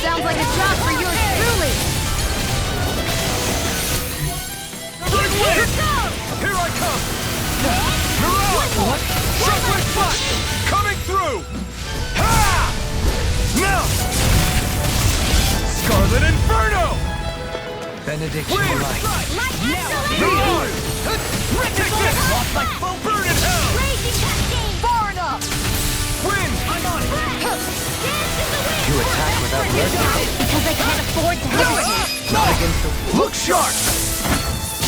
Sounds like a job for yours truly! Here I come! Mirage! Shockwave Flash! Coming through! Ha! Now! Scarlet Inferno! Benediction light. Mirage! Take this! Lost like foam! Burn in hell! Far enough! Wind! I'm on it! You attack without mercy. Because I can't afford to hesitate! Not against the... Look sharp!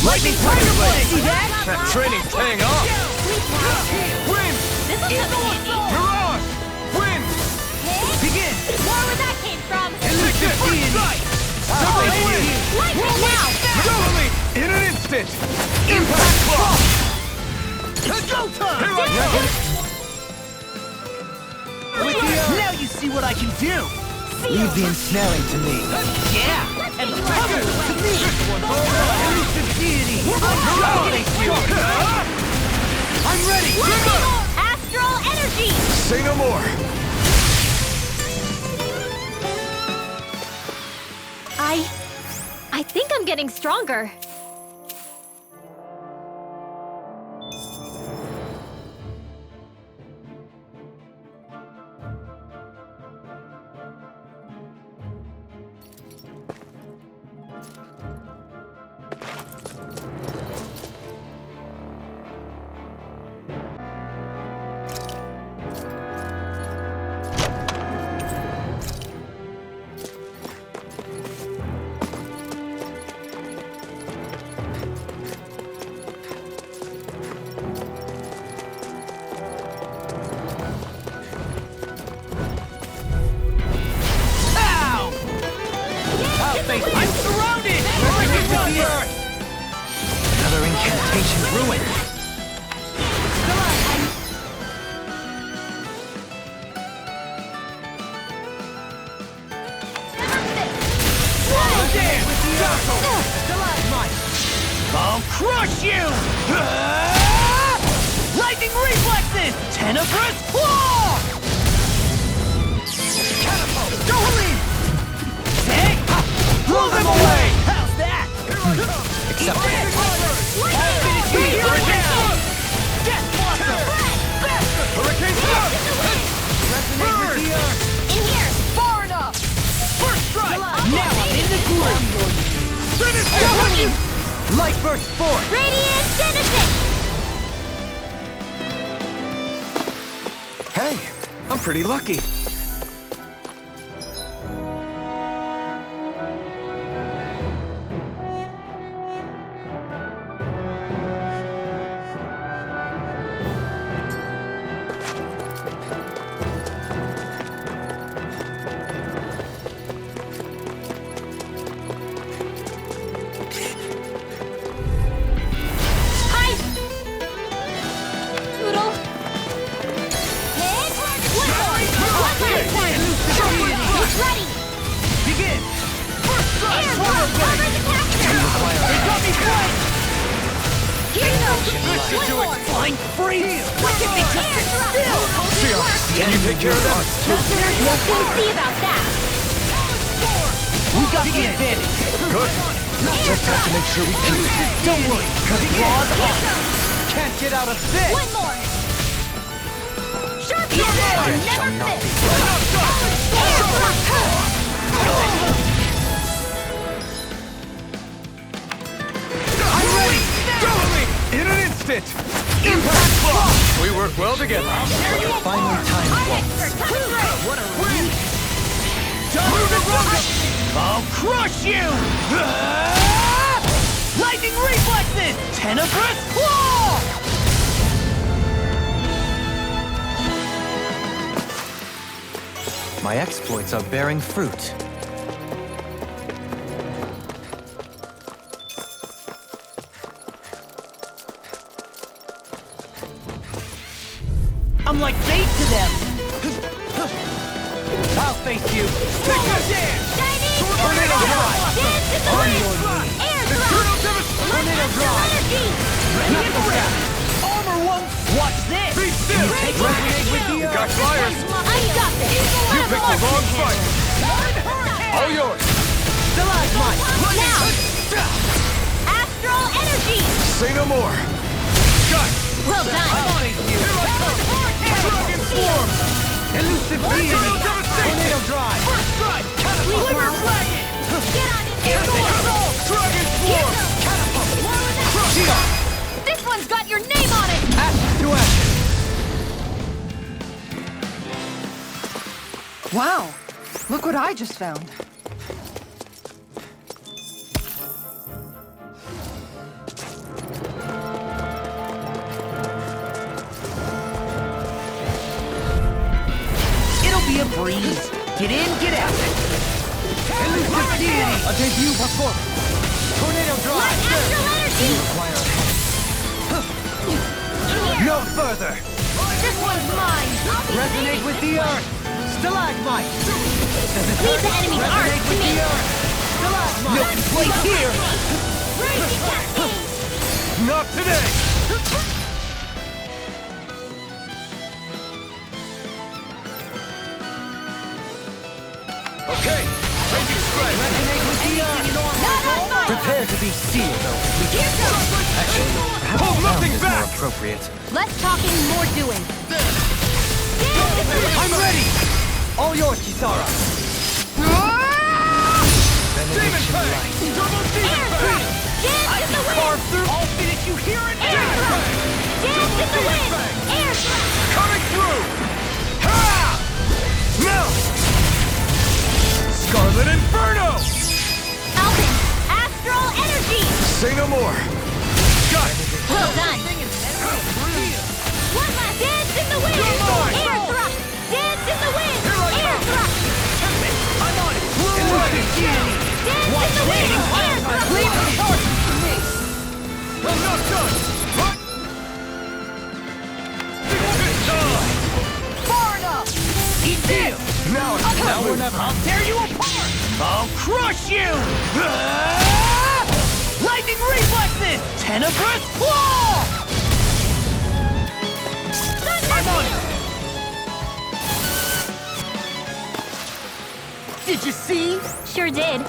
Lightning Tiger Blade! See that? That training's paying off! Wind! This is easy! Mirage! Wind! Begin! More where that came from! Take this! First strike! Lightning now! Totally! In an instant! Impact Claw! Go time! Here I come! Now you see what I can do! Leave the ensnaring to me. Yeah! And cover it to me! Elusive deity! I'm ready! Astral energy! Say no more! I think I'm getting stronger. I'm surrounded! Another incantation ruined. I'll crush you! Lightning reflexes! Tenebrous claw! Catapult! Go lead! Hey! Blow them away! How's that? Acceptable. I'll finish you right now! Death Blossom! Hurricane Slap! Resonate with the earth! In here! Far enough! First strike! Now I'm in the groove! Finish it! Light burst forth! Radiant Genesis! Hey, I'm pretty lucky. Ready! Begin! First strike! Air Ball, cover the capture! They got me flanked! Here goes! One more! Flying free! Look at me just Air drop! Seal, can you take care of that? We'll see about that! We got the advantage! Good. Just have to make sure we keep it. Don't worry, cause claws off! Can't get out of this! One more! Sharp Never miss! Air drop! I'm ready! Go with me! In an instant! Impact Claw! We work well together. Finally time waltz. What a Win! Move the rocket! I'll crush you! Lightning Tenebrous Claw! My exploits are bearing fruit. I'm like bait to them! I'll face you! Take that dance! Tornado Drive! Dance in the wind! Air Eternal Thrust! devastation! Tornado Drive! Energy! Ready and ready! Armor won't... Watch this! Be still! Take resonate with the You got earth! flyers! I got this! You picked the wrong fight! All yours! Stalagmite! Now! Astral Energy! Say no more! Got it! Well done! Face you! Dragon Swarm! Elusive Being! Eternal devastation! Tornado Drive! First strike! Glimmer Dragon! Get on in there! Dragon Swarm! Shield! This one's got your name on it! Ashes to ashes! Wow! Look what I just found. It'll be a breeze. Get in, get out. Elusive Deity! A debut performance. Tornado Light Drive! Astral Energy! No further! This one's mine! Resonate with the earth! Stalagmite! Leave the enemy art Resonate to with me! the earth! Stalagmite! No place here! Raging Cascade! Not today! Okay! Raging strike! Resonate with the earth! Not on fire! Prepare to be sealed, though. Here goes! Hold nothing Is more back! appropriate. Less talking, more doing. Dance in the wind! I'm ready! All yours, Kisara! Demon Fang! Double Demon Air Fang! Thrust! Dance in the Carve wind! through! I'll finish you here and Air now! Thrust! Dance in the wind! Air Thrust! Coming through! Ha! Now! Scarlet Inferno! Alvin! Astral Energy! Say no more! Got it! Well done! One last dance in the wind! You're mine! Air Thrust! Dance in the wind! Here I Air come! Thrust! I'm on it! Elusive Deity! Dance in the wind! Air Thrust! Leave the torches to me! I'm not done! What? It's time! Far enough! Eat this! Now Now or never! I'll tear you apart! I'll crush you! Ah! Lightning reflexes! Tenebrous Claw! I'm on it! Did you see? Sure did.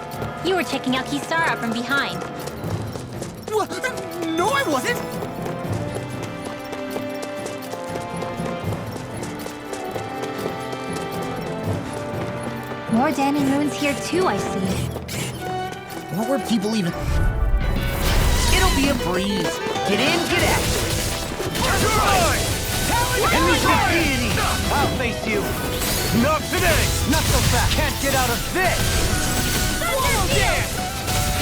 You were checking out Kisara from behind. No, I wasn't! More Danon runes here too, I see. What were people even... It'll be a breeze. Get in, get out. Try! Elusive Deity! I'll face you. Not today! Not so fast. Can't get out of this. Thunder Dance!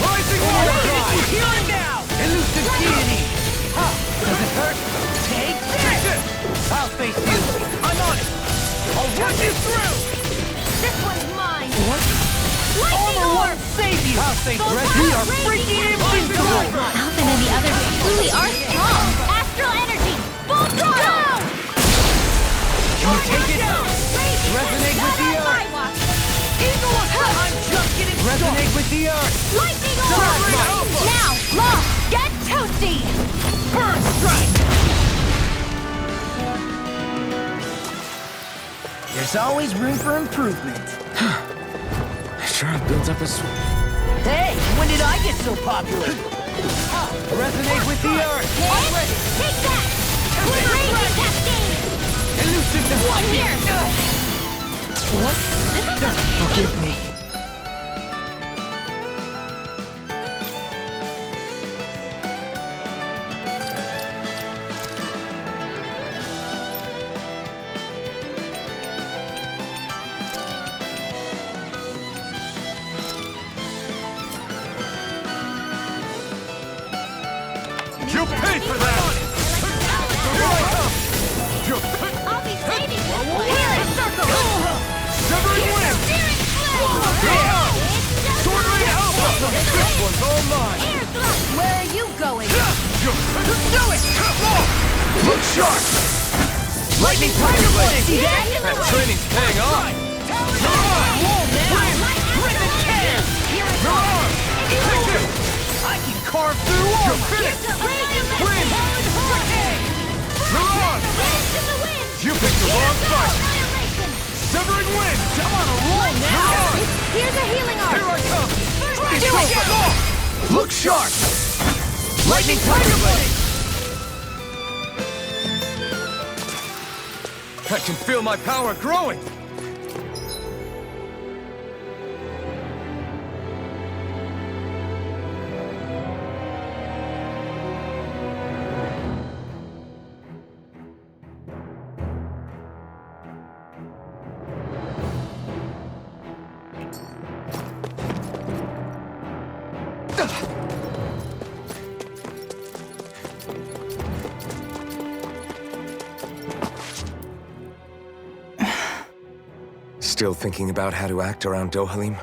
Rising Order Water! Drive. Here and now. Elusive Deity. Ha! Does it hurt? Take Take this. this! I'll face you. I'm on it. I'll run you through. This one's mine! What? Lightning Armor Orb! won't save you. I'll face Go Red. back. We are Raging freaking Invincible! invincible. Alvin and the others truly are strong! Astral Energy! Full throttle! Can you take it? Resonate with the earth. Eagle Assault. I'm just getting Resonate with the earth. Lightning Orb! Now, Lost, get toasty! Burn strike. There's always room for improvement. Sure builds up a Hey, when did I get so popular? Resonate with the earth. Hit! Take that! Raging Cascade! Elusive One here! What? Forgive me. You'll pay for that! I'll be saving you! Healing circle! Severing wind! Steering Sword Rain Alpha! This one's all mine! Air thrust! Where are you going? Do it! Look sharp! Lightning Tiger Blade! See that? That training's paying off! Take this! I can carve through all You're finished! Wind! You're on! You picked the wrong fight! Severing wind! I'm on a roll now! Here's a healing arm! Here I come! Do it! Look sharp! Lightning Tiger Blade! I can feel my power growing! Still thinking about how to act around Dohalim?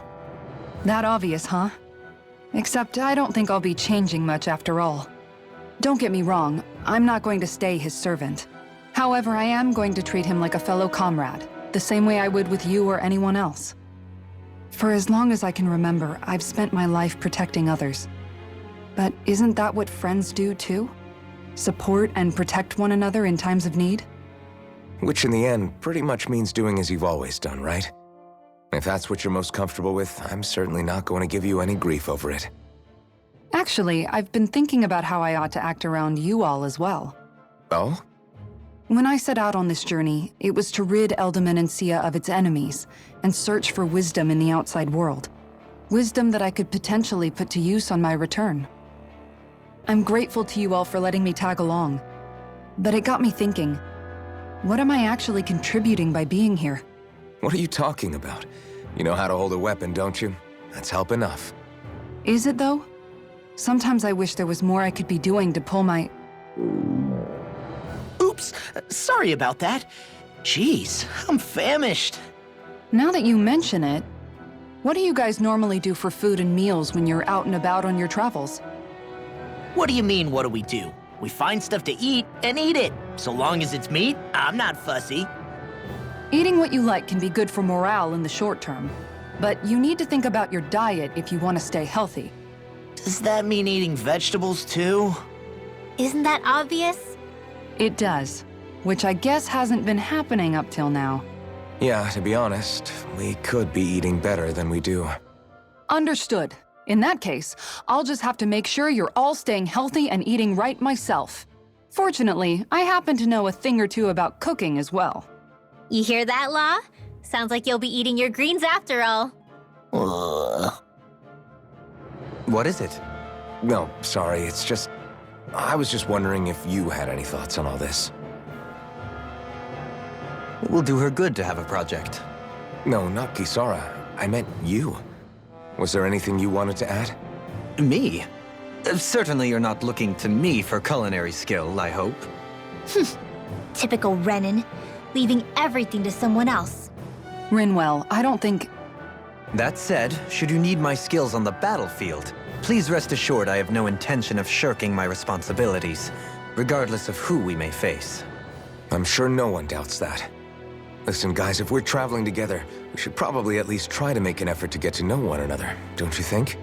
That obvious, huh? Except I don't think I'll be changing much after all. Don't get me wrong, I'm not going to stay his servant. However, I am going to treat him like a fellow comrade, the same way I would with you or anyone else. For as long as I can remember, I've spent my life protecting others. But isn't that what friends do too? Support and protect one another in times of need? Which in the end pretty much means doing as you've always done, right? If that's what you're most comfortable with, I'm certainly not going to give you any grief over it. Actually, I've been thinking about how I ought to act around you all as well. Oh? When I set out on this journey, it was to rid Eldaman and Sia of its enemies and search for wisdom in the outside world. Wisdom that I could potentially put to use on my return. I'm grateful to you all for letting me tag along, but it got me thinking, what am I actually contributing by being here? What are you talking about? You know how to hold a weapon, don't you? That's help enough. Is it though? Sometimes I wish there was more I could be doing to pull my... Oops, sorry about that. Jeez, I'm famished. Now that you mention it, what do you guys normally do for food and meals when you're out and about on your travels? What do you mean, what do we do? We find stuff to eat and eat it. So long as it's meat, I'm not fussy. Eating what you like can be good for morale in the short term, but you need to think about your diet if you want to stay healthy. Does that mean eating vegetables too? Isn't that obvious? It does, which I guess hasn't been happening up till now. Yeah, to be honest, we could be eating better than we do. Understood. In that case, I'll just have to make sure you're all staying healthy and eating right myself. Fortunately, I happen to know a thing or two about cooking as well. You hear that, Law? Sounds like you'll be eating your greens after all. Ugh. What is it? No, sorry, it's just... I was just wondering if you had any thoughts on all this. It will do her good to have a project. No, not Kisara. I meant you. Was there anything you wanted to add? Me? Certainly you're not looking to me for culinary skill, I hope. Typical Renan, leaving everything to someone else. Rinwell, I don't think... That said, should you need my skills on the battlefield, please rest assured I have no intention of shirking my responsibilities, regardless of who we may face. I'm sure no one doubts that. Listen, guys, if we're traveling together, we should probably at least try to make an effort to get to know one another, don't you think?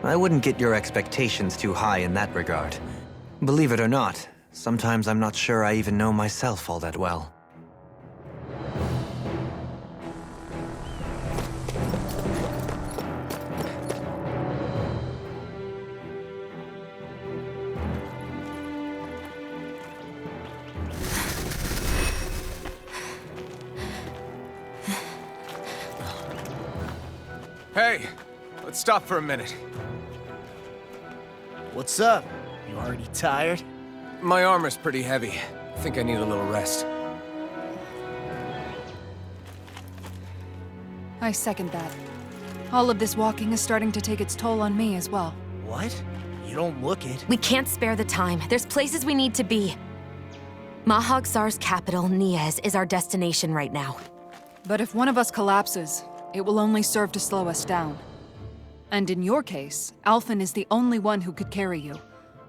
I wouldn't get your expectations too high in that regard. Believe it or not, sometimes I'm not sure I even know myself all that well. Hey, let's stop for a minute. What's up? You already tired? My armor's pretty heavy. I think I need a little rest. I second that. All of this walking is starting to take its toll on me as well. What? You don't look it. We can't spare the time. There's places we need to be. Mahag Saar's capital, Niez, is our destination right now. But if one of us collapses, it will only serve to slow us down. And in your case, Alphen is the only one who could carry you.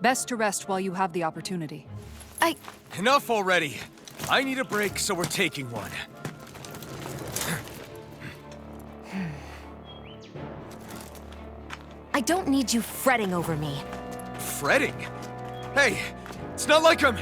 Best to rest while you have the opportunity. Enough already. I need a break, so we're taking one. I don't need you fretting over me. Fretting? Hey, it's not like I'm...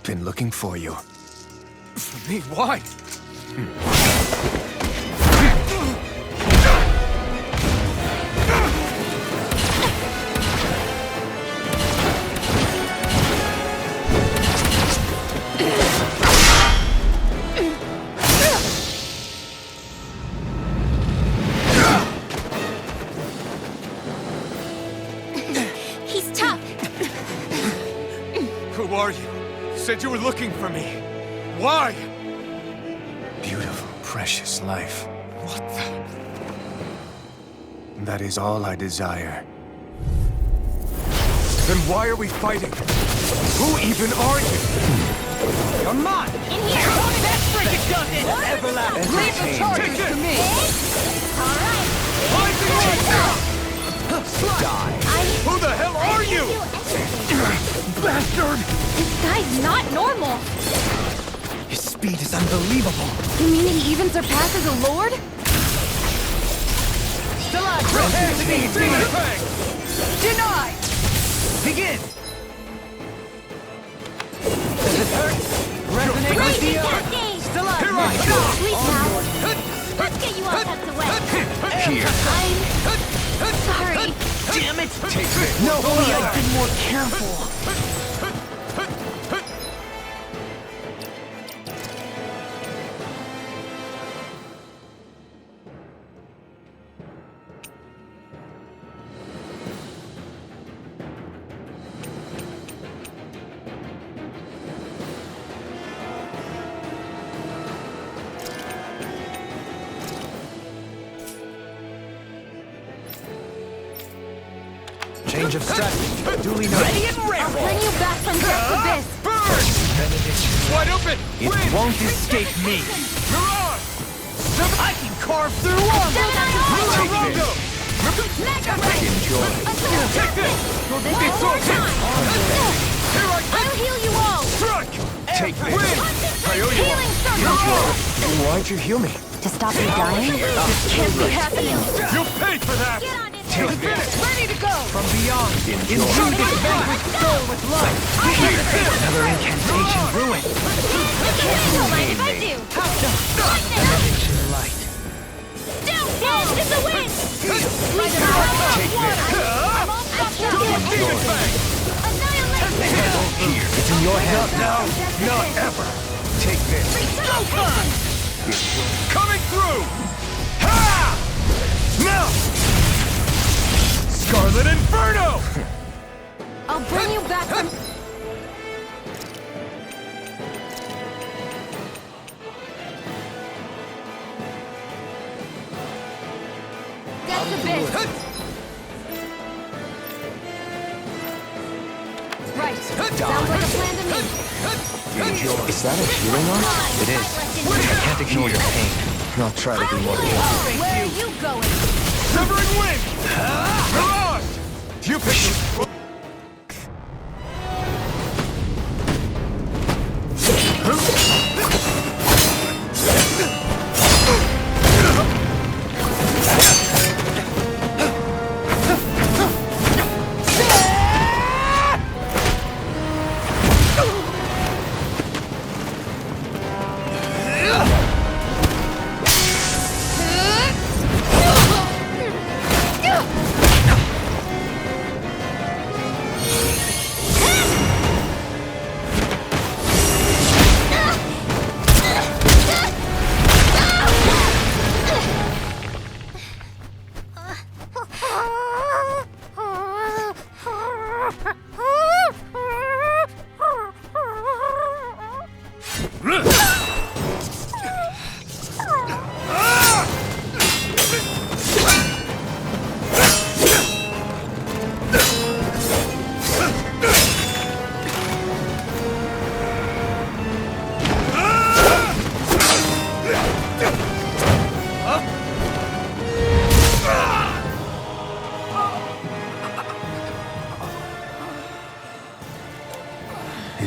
Been looking for you. For me? Why? He's tough. Who are you? Said you were looking for me. Why? Beautiful, precious life. What the... That is all I desire. Then why are we fighting? Who even are you? Come on! In here! That freaking does it! Everlasting. Leave the charges Take it. to me! Alright! Who the hell are you? Bastard! This guy's not normal! His speed is unbelievable. You mean he even surpasses a lord? Still on, prepare to be Demon Fang! denied! Begin! Does it hurt? Resonate with the earth! Still on, Here I right. go! Please now! Let's get you all tucked away! Here. I'm sorry. Damn it! Take this! No, only I've been more careful. Change of strategy. Duly noted. Ready and I'll ramble! bring you back from death abyss. Burn! Wide open! It Win! won't escape me! You're on! I can carve through armor! Rondo! Mega Ray! Enjoy. Take this! One more time! Here I I'll heal you all! strike! Take this. Win! I owe you one. Healing circle! Why'd you heal me? To stop you dying? This can't be happening! You'll pay for that! Get on it! Take this. Ready to go! From beyond. Imbue Enjoy. this vanquished soul with life! Another incantation ruined. Don't mind if I do! Elevation light. Down! Edge in the wind! We Take this. I'm all stopped! Demon Fang! Annihilate! Here. It's in your hands now. Not ever! Take this. Coming through! Ha! Now! Scarlet Inferno! I'll bring you back from... Death abyss! Right. Sounds like a plan to me. Enjoy. Is that a healing arm? It is. I can't ignore your pain. I'll try to be more Where careful. are you going? Severing Wind! Mirage! You pick...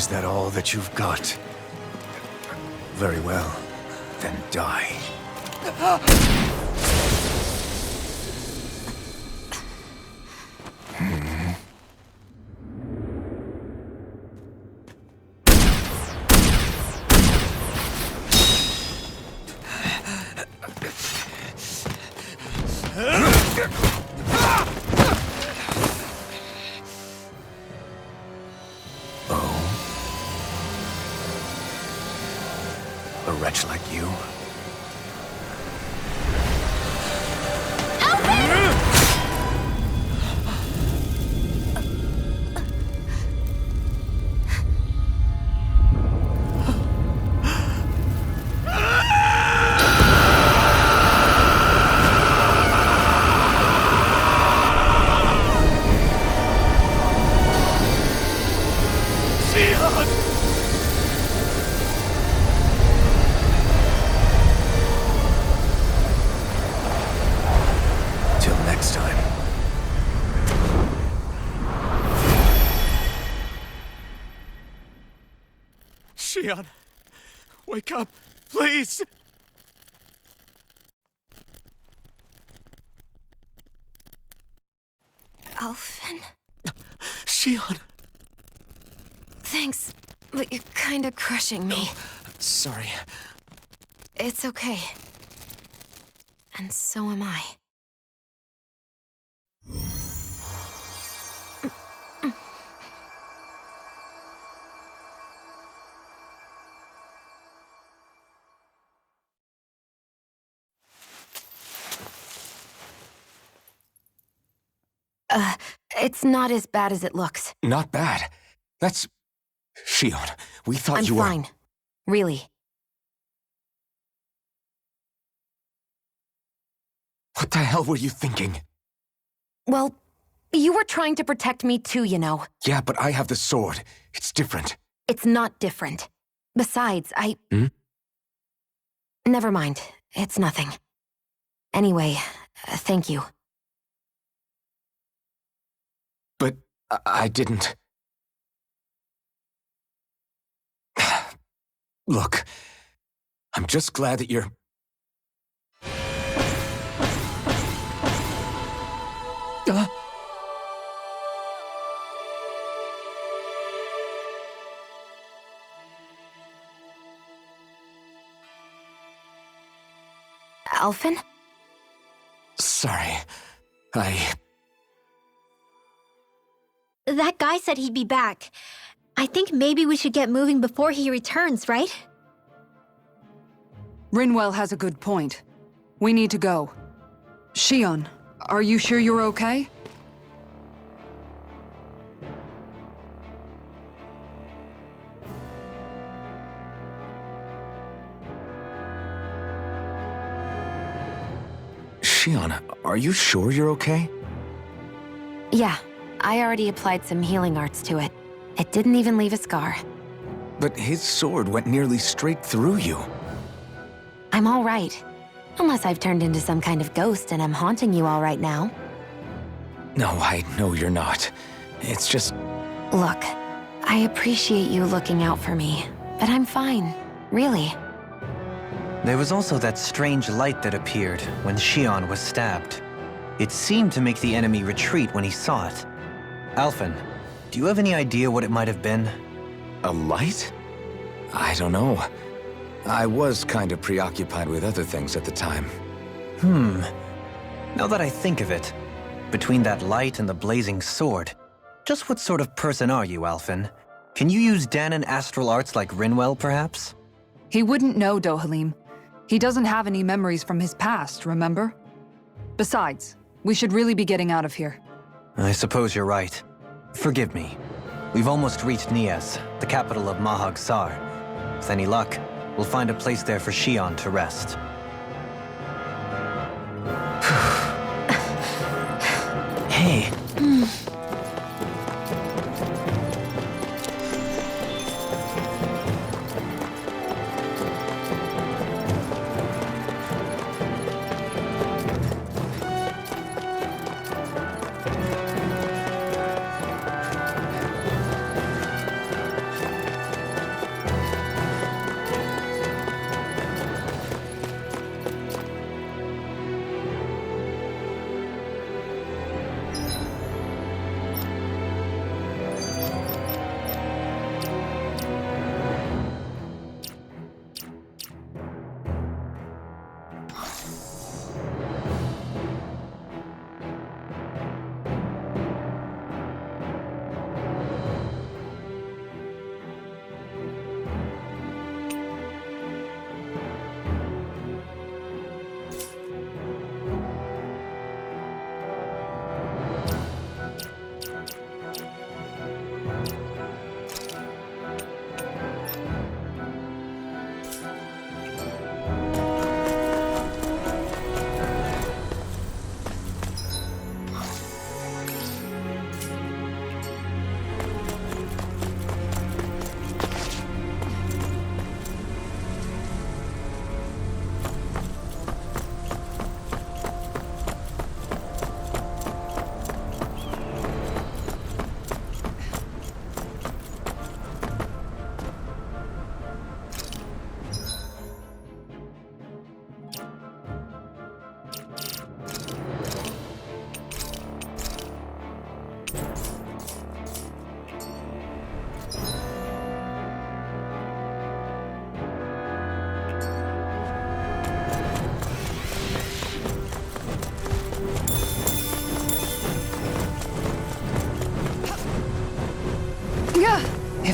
Is that all that you've got? Very well. Then die. A wretch like you? Till next time. Shion, wake up, please! Alphen? Shion! Thanks, but you're kinda crushing me. Sorry. It's okay. And so am I. It's not as bad as it looks. Not bad. That's... Shion, we thought I'm you were... fine. Really. What the hell were you thinking? Well, you were trying to protect me too, you know. Yeah, but I have the sword. It's different. It's not different. Besides, Hmm? Never mind. It's nothing. Anyway, thank you. But I didn't... Look, I'm just glad that you're... Alphen? Sorry. That guy said he'd be back. I think maybe we should get moving before he returns, right? Rinwell has a good point. We need to go. Shion, are you sure you're okay? Shion, are you sure you're okay? Yeah, I already applied some healing arts to it. It didn't even leave a scar. But his sword went nearly straight through you. I'm all right. Unless I've turned into some kind of ghost and I'm haunting you all right now. No, I know you're not. It's just... Look, I appreciate you looking out for me, but I'm fine. Really. There was also that strange light that appeared when Shion was stabbed. It seemed to make the enemy retreat when he saw it. Alphen, do you have any idea what it might have been? A light? I don't know. I was kind of preoccupied with other things at the time. Now that I think of it, between that light and the blazing sword, just what sort of person are you, Alphen? Can you use Dahnan astral arts like Rinwell, perhaps? He wouldn't know, Dohalim. He doesn't have any memories from his past, remember? Besides, we should really be getting out of here. I suppose you're right. Forgive me. We've almost reached Nias, the capital of Mahag Saar. With any luck, we'll find a place there for Shion to rest. Hey.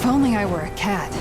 If only I were a cat.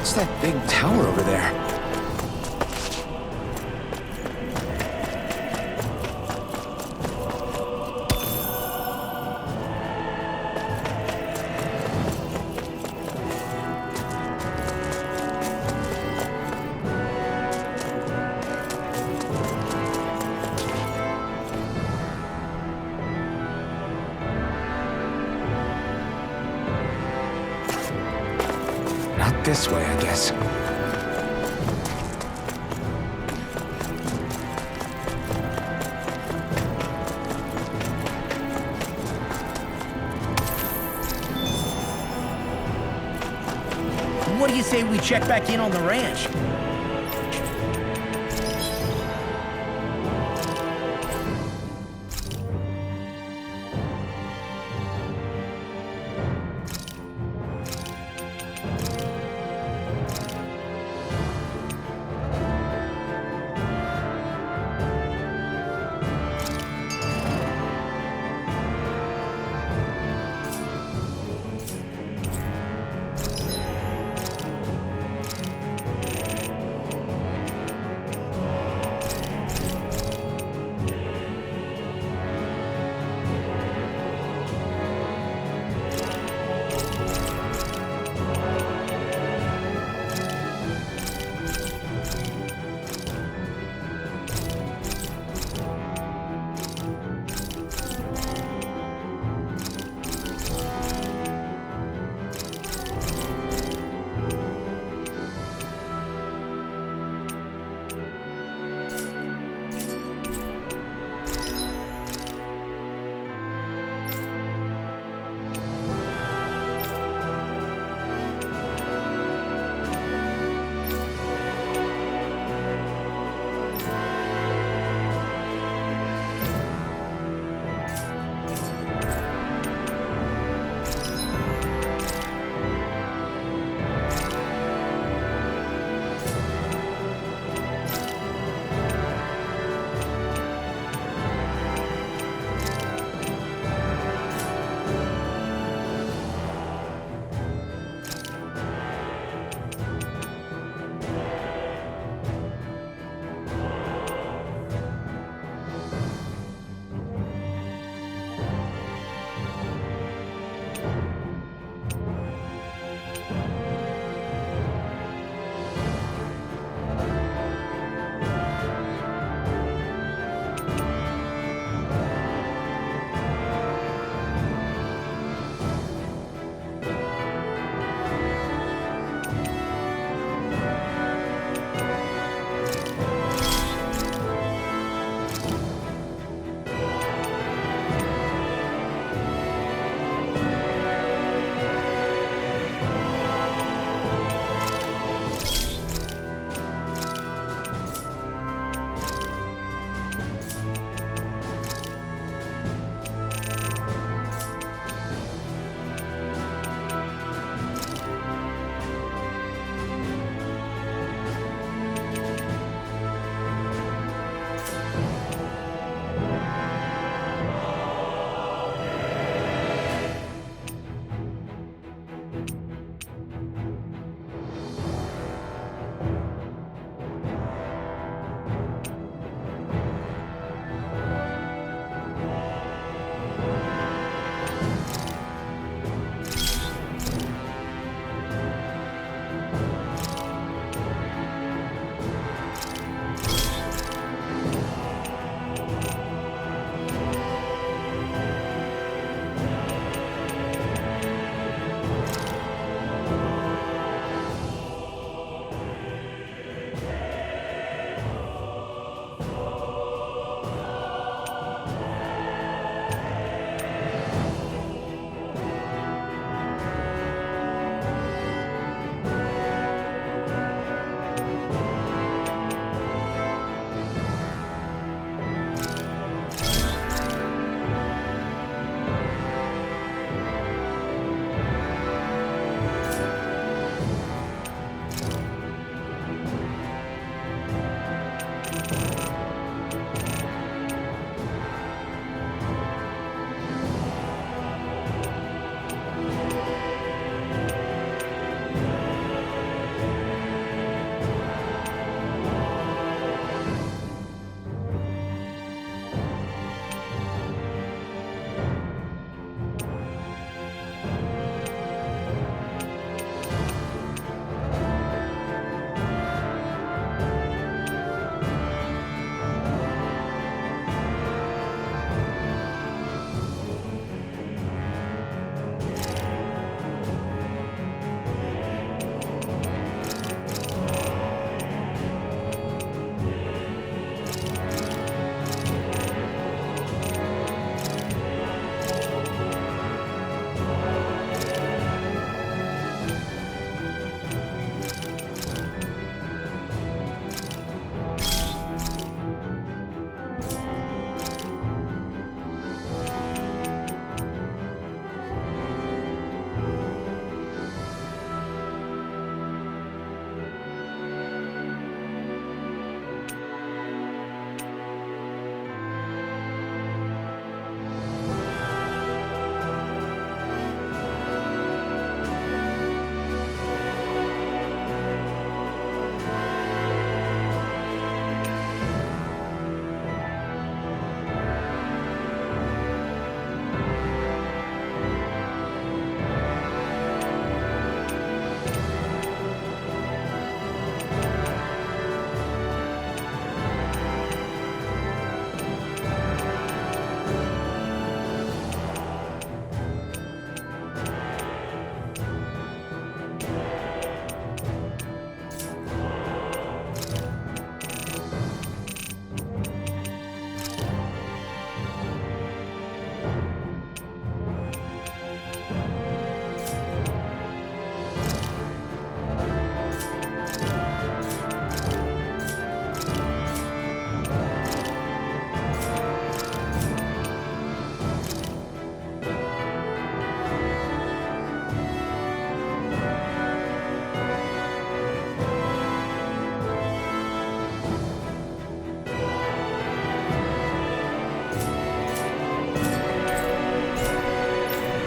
What's that big tower over there? Not this way, I guess. What do you say we check back in on the ranch?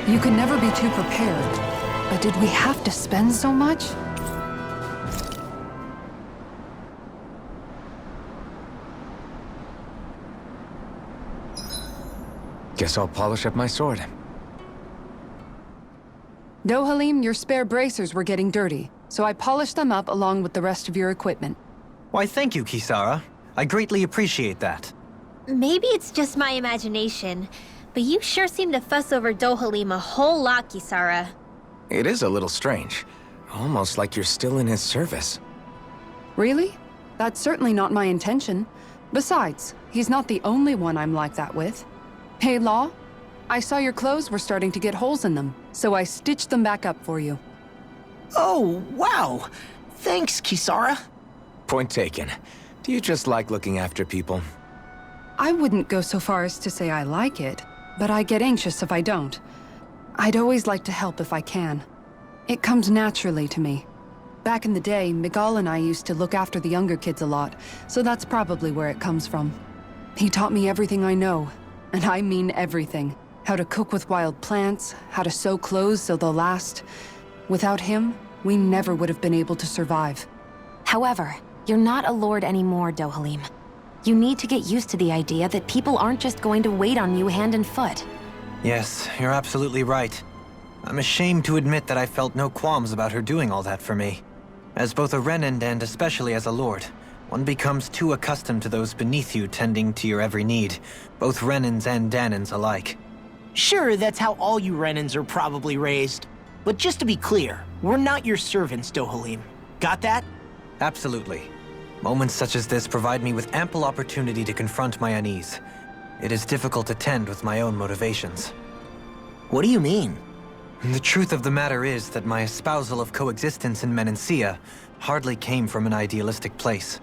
You can never be too prepared. But did we have to spend so much? Guess I'll polish up my sword. Dohalim, your spare bracers were getting dirty, so I polished them up along with the rest of your equipment. Why, thank you, Kisara. I greatly appreciate that. Maybe it's just my imagination, but you sure seem to fuss over Dohalim a whole lot, Kisara. It is a little strange. Almost like you're still in his service. Really? That's certainly not my intention. Besides, he's not the only one I'm like that with. Hey, Law, I saw your clothes were starting to get holes in them, so I stitched them back up for you. Oh, wow. Thanks, Kisara. Point taken. Do you just like looking after people? I wouldn't go so far as to say I like it, but I get anxious if I don't. I'd always like to help if I can. It comes naturally to me. Back in the day, Miguel and I used to look after the younger kids a lot, so that's probably where it comes from. He taught me everything I know, and I mean everything. How to cook with wild plants, how to sew clothes so they'll last. Without him, we never would have been able to survive. However, you're not a lord anymore, Dohalim. You need to get used to the idea that people aren't just going to wait on you hand and foot. Yes, you're absolutely right. I'm ashamed to admit that I felt no qualms about her doing all that for me. As both a Renan and especially as a lord, one becomes too accustomed to those beneath you tending to your every need, both Renans and Danans alike. Sure, that's how all you Renans are probably raised. But just to be clear, we're not your servants, Dohalim. Got that? Absolutely. Moments such as this provide me with ample opportunity to confront my unease. It is difficult to tend with my own motivations. What do you mean? The truth of the matter is that my espousal of coexistence in Menancia hardly came from an idealistic place.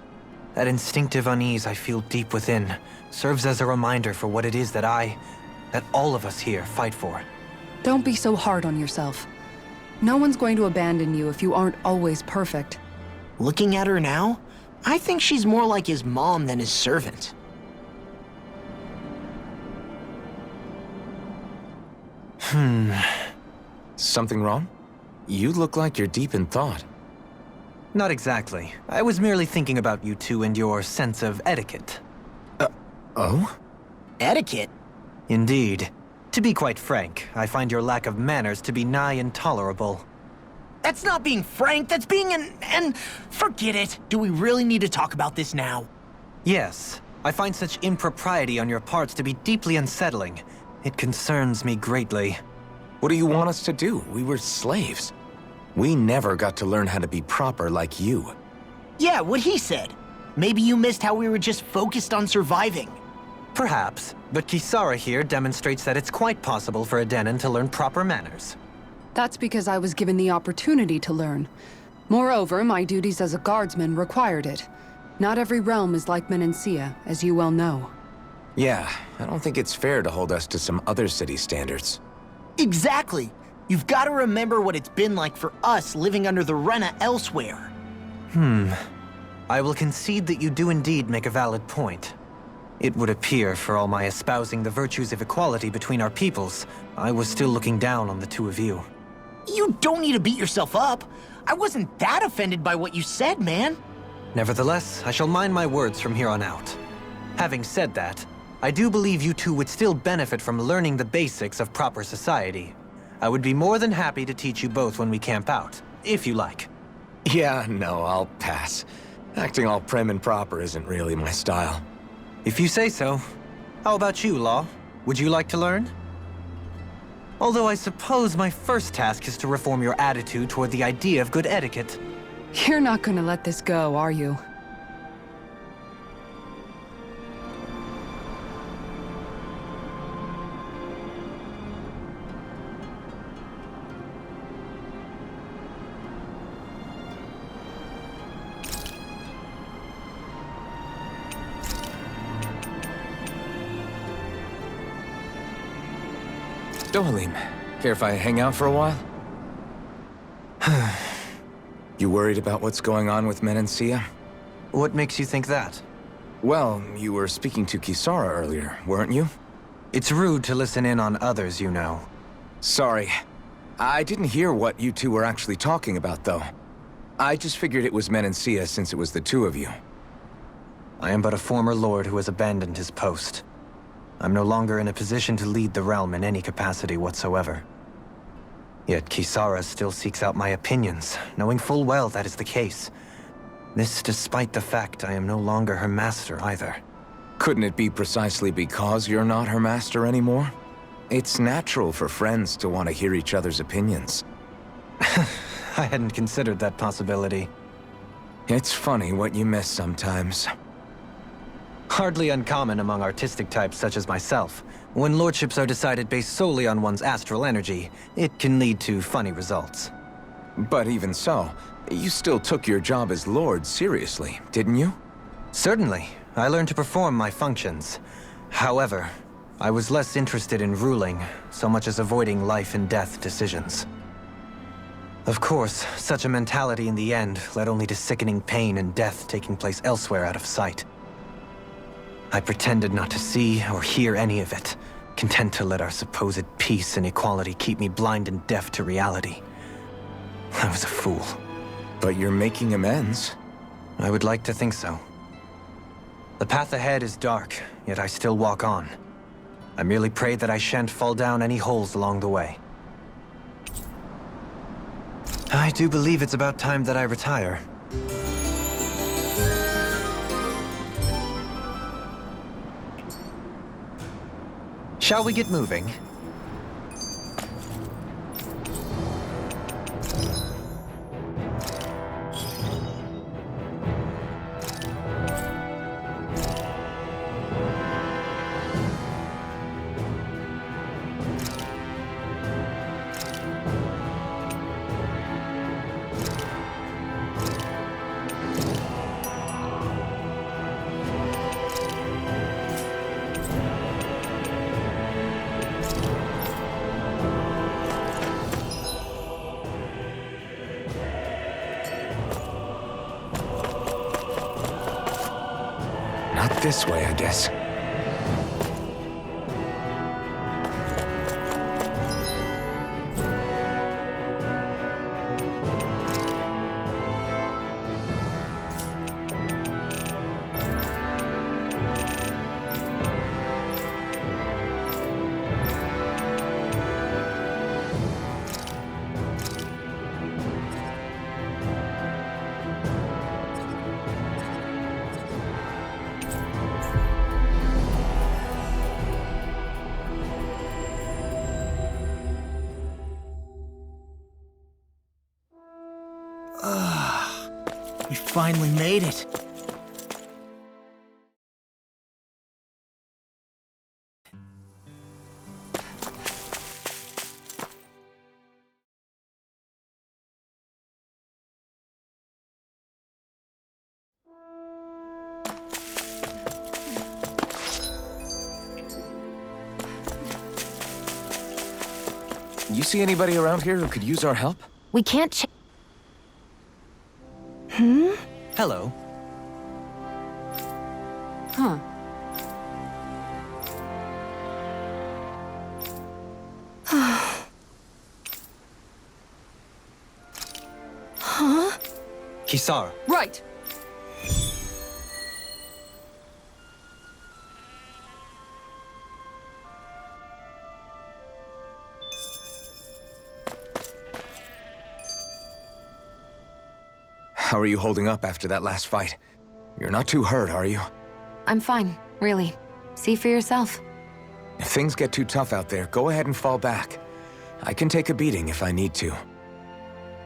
That instinctive unease I feel deep within serves as a reminder for what it is that all of us here fight for. Don't be so hard on yourself. No one's going to abandon you if you aren't always perfect. Looking at her now, I think she's more like his mom than his servant. Something wrong? You look like you're deep in thought. Not exactly. I was merely thinking about you two and your sense of etiquette. Oh? Etiquette? Indeed. To be quite frank, I find your lack of manners to be nigh intolerable. That's not being frank, that's being and forget it. Do we really need to talk about this now? Yes, I find such impropriety on your parts to be deeply unsettling. It concerns me greatly. What do you want us to do? We were slaves. We never got to learn how to be proper like you. Yeah, what he said. Maybe you missed how we were just focused on surviving. Perhaps, but Kisara here demonstrates that it's quite possible for a Denan to learn proper manners. That's because I was given the opportunity to learn. Moreover, my duties as a guardsman required it. Not every realm is like Menancia, as you well know. Yeah, I don't think it's fair to hold us to some other city standards. Exactly. You've got to remember what it's been like for us living under the Rena elsewhere. I will concede that you do indeed make a valid point. It would appear, for all my espousing the virtues of equality between our peoples, I was still looking down on the two of you. You don't need to beat yourself up. I wasn't that offended by what you said, man. Nevertheless, I shall mind my words from here on out. Having said that, I do believe you two would still benefit from learning the basics of proper society. I would be more than happy to teach you both when we camp out, if you like. Yeah, no, I'll pass. Acting all prim and proper isn't really my style. If you say so. How about you, Law? Would you like to learn? Although I suppose my first task is to reform your attitude toward the idea of good etiquette. You're not gonna let this go, are you? Dohalim, care if I hang out for a while? You worried about what's going on with Menancia? What makes you think that? Well, you were speaking to Kisara earlier, weren't you? It's rude to listen in on others, you know. Sorry. I didn't hear what you two were actually talking about, though. I just figured it was Menancia since it was the two of you. I am but a former lord who has abandoned his post. I'm no longer in a position to lead the realm in any capacity whatsoever. Yet Kisara still seeks out my opinions, knowing full well that is the case. This despite the fact I am no longer her master either. Couldn't it be precisely because you're not her master anymore? It's natural for friends to want to hear each other's opinions. I hadn't considered that possibility. It's funny what you miss sometimes. Hardly uncommon among artistic types such as myself. When lordships are decided based solely on one's astral energy, it can lead to funny results. But even so, you still took your job as lord seriously, didn't you? Certainly. I learned to perform my functions. However, I was less interested in ruling, so much as avoiding life and death decisions. Of course, such a mentality in the end led only to sickening pain and death taking place elsewhere out of sight. I pretended not to see or hear any of it, content to let our supposed peace and equality keep me blind and deaf to reality. I was a fool. But you're making amends. I would like to think so. The path ahead is dark, yet I still walk on. I merely pray that I shan't fall down any holes along the way. I do believe it's about time that I retire. Shall we get moving? Not this way, I guess. We finally made it. You see anybody around here who could use our help? We can't Hello. Huh. Kisara. Right! How are you holding up after that last fight? You're not too hurt, are you? I'm fine, really. See for yourself. If things get too tough out there, go ahead and fall back. I can take a beating if I need to.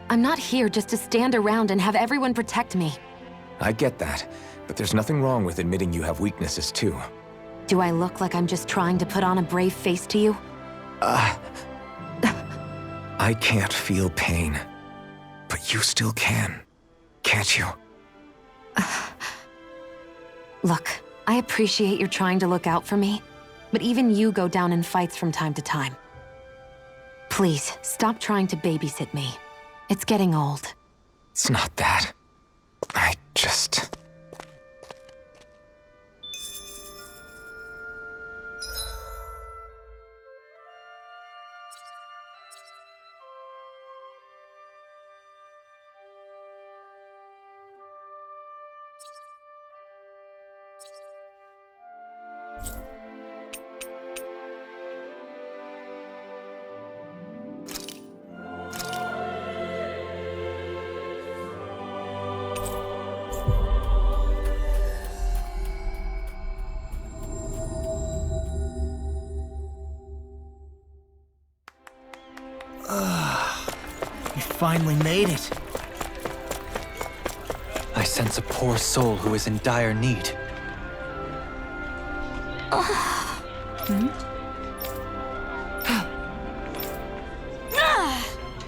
I'm not here just to stand around and have everyone protect me. I get that, but there's nothing wrong with admitting you have weaknesses too. Do I look like I'm just trying to put on a brave face to you? I can't feel pain, but you still can. Can't you? Look, I appreciate you're trying to look out for me, but even you go down in fights from time to time. Please, stop trying to babysit me. It's getting old. It's not that. I just... You finally made it. I sense a poor soul who is in dire need.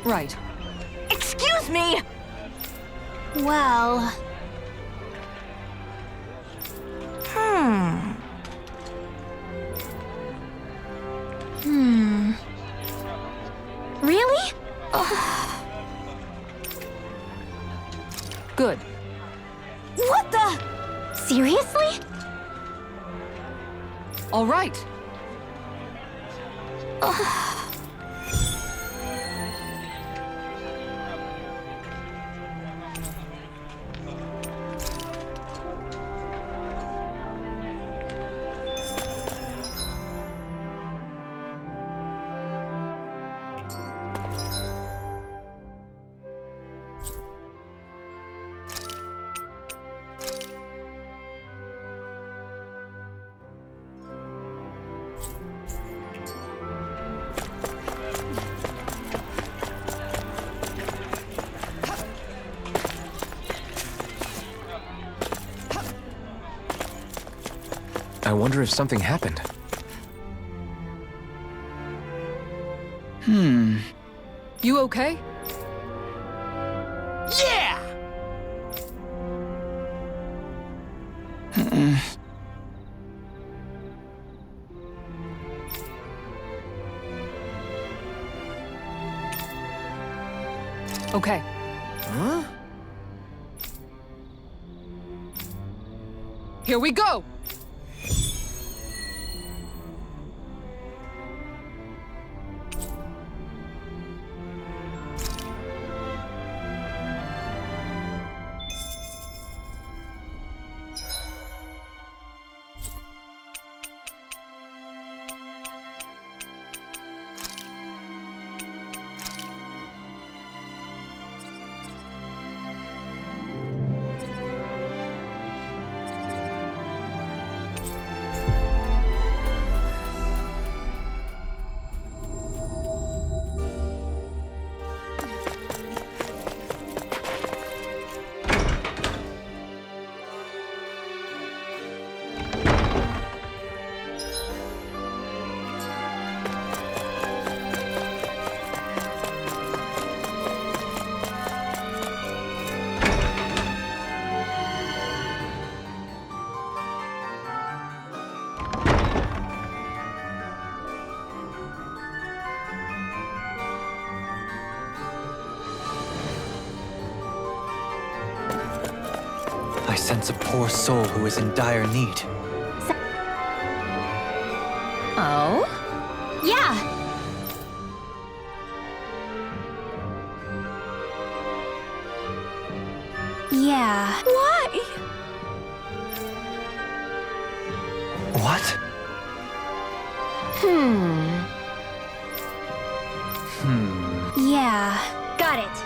Right. Excuse me! Well, really? Good. What the? Seriously? All right. I wonder if something happened. You okay? Yeah! Okay. Huh? Here we go! I sense a poor soul who is in dire need. Oh? Yeah. Yeah. Why? What? Yeah. Got it.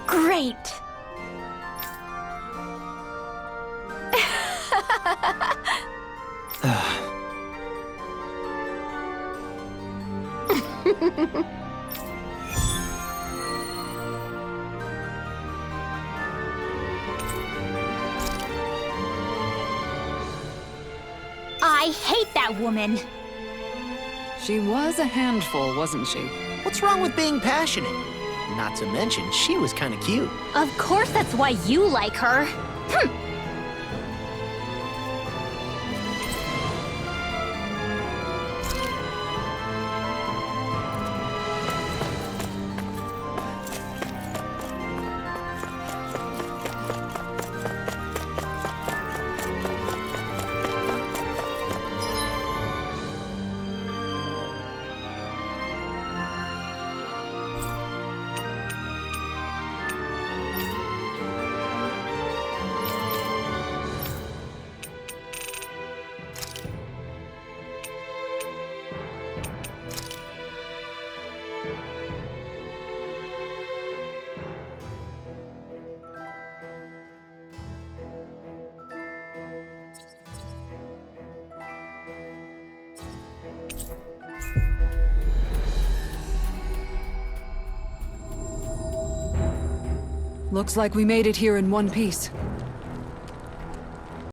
Great. I hate that woman. She was a handful, wasn't she? What's wrong with being passionate? Not to mention, she was kind of cute. Of course that's why you like her. Looks like we made it here in one piece.